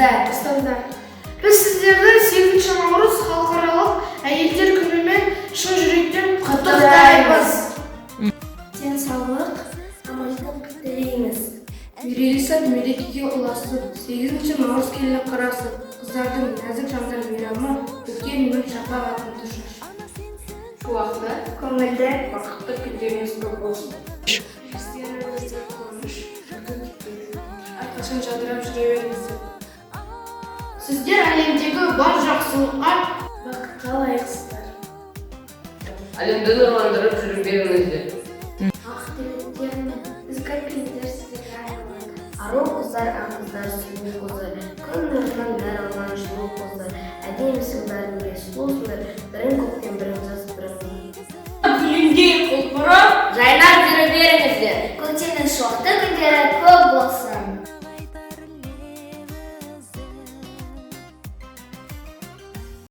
Қырғызстанда. Біз сіздерді 8 наурыз халықаралық әйелдер күнімен шын жүректен құттықтаймыз. Денсаулық, амандық тілейміз. Мерейлі сәт мерекеге ұласып, 8 наурыз келіп қарасып, қыздардың нәзік жандар мейрамы үлкен үміт шапағатын тұшыр. Шуақты, көңілді, бақытты күндеріңіз көп болсын. Істеріңізде қуаныш, шаттық күтпейді. Әрқашан жадырап жүре беріңіздер. Сіздер әлемдегі бар жақсылыққа Бақытқа лайықсыздар. Әлемді нұрландырып жүріп беріңіздер. Ақ тілектерін ізгі пенделер сіздерге айналады. Ару қыздар, аңыздар, сұлу қозы, күн нұрынан нәр алған жылу қозы, әдемісің бәріңе сұлусыңдар, бірін көктен бірін жаз бірін. гүліндей құлпырып, Жайнар